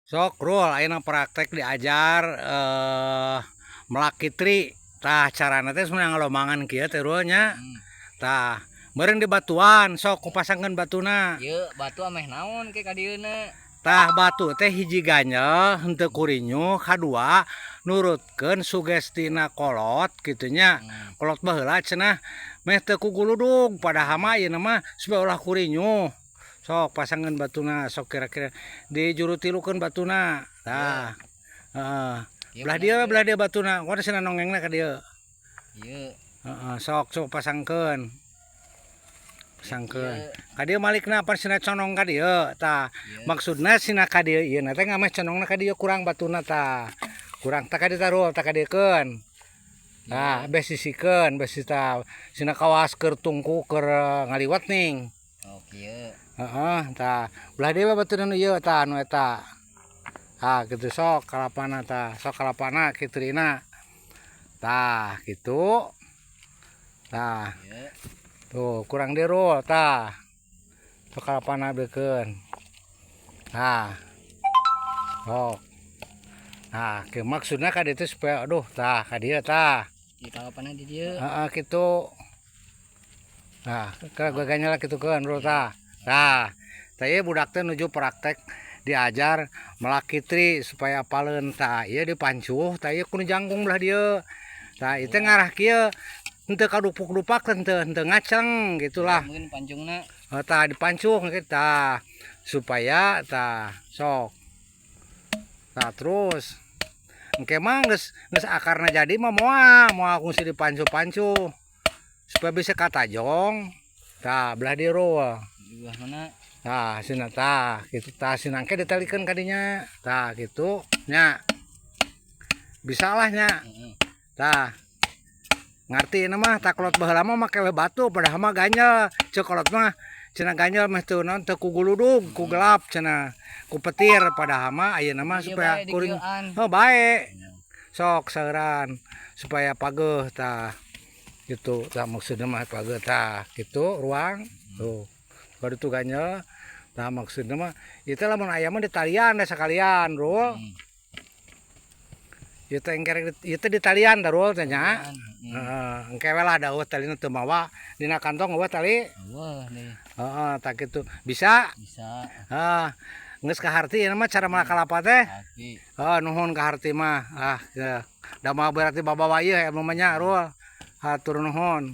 Sok rul ayeuna praktek diajar melakitri tah carana teh sebenarnya ngalomangan kieu teh rul nya. Tah meureun di batuan sok kupasangkeun batuna. Ieu batu ameh naon ke ka dieuna? Tah batu teh hiji ganyel henteu kurinyu, kadua nurutkeun sugestina kolot kitu nya. Kolot baheula cenah meh teu kuguludug padahal mah ieu mah supaya ulah kurinyu. Sok pasangkeun batuna sok kira-kira dijurutilukeun batuna. Tah. Heeh. Belah dia batuna. Kumaha cenah nongengna ka dieu. Ieu. Heeh, sok pasangkeun. Pasangkeun. Ka dieu malikna pan cenah conong ka dieu. Tah. Maksudna cenah ka dieu ieu teh ngameh conongna ka dieu kurang batuna tah. Kurang tah ka dieu taruh tah ka dieukeun. Tah, bes sisikeun, bes tah cenah kawas keur tungku keur ngaliwat ning. Oh, kieu. Heeh, tah. Belah dia batuna nu ieu tah nu eta. Tah, kitu sok kalapana tah, sok kalapana kitu rina. Tah, kitu. Tah. Tuh, kurang dirul tah. Sok kalapana beukeun. Tah. Sok. Nah, ke maksudna ka dieu teh supaya aduh tah ka dieu tah. Di kalapana di dieu. Heeh, kitu. Nah, ka ganyela kitukeun rul tah. Tah, teh budak teh nuju praktek diajar melakitri supaya apaleun tah ieu dipancuh tah ieu kudu jangkung belah dieu. Tah ieu teh ngarah kieu henteu kadupak-dupak henteu ngaceng gitulah. Mungkin pancungna. Tah dipancuh kita supaya tah sok. Tah terus engke mah geus akarna jadi mah moal kungsi dipancuh-pancuh supaya bisa katajong. Tah belah dieu rul. Di belah mana? Tah cenah tah kitu tah sinangke ditalikeun ka dinya. Tah kitu nya. Bisalah nya. Tah. Ngarti na mah tah kolot baheula mah make we batu padahal mah ganyel. Ceuk kolot mah cenah ganyel mah teu naon teu kuguludug, ku gelap cenah. Ku petir padahal mah ayeuna mah supaya kuring heuh bae. Sok saeuran supaya pageuh tah. Gitu tah maksudna mah pageuh tah kitu ruang tuh. Baru tu ganyel. Nah maksudnya mah itu lamun aya mah ditalian da sakalian rul. Ieu teh engke ieu teh ditalian da rul teh nya. Heeh, engke we lah dauh talina teu mawa dina kantong eueuh tali. Eueuh nih. Heeh, tah kitu. Bisa? Bisa. Heeh. Geus kaharti ieu mah cara malakalapa teh. Hati. Heeh, nuhun kaharti mah. Ah, da mah berarti babawa ieu mah nya rul. Hatur nuhun.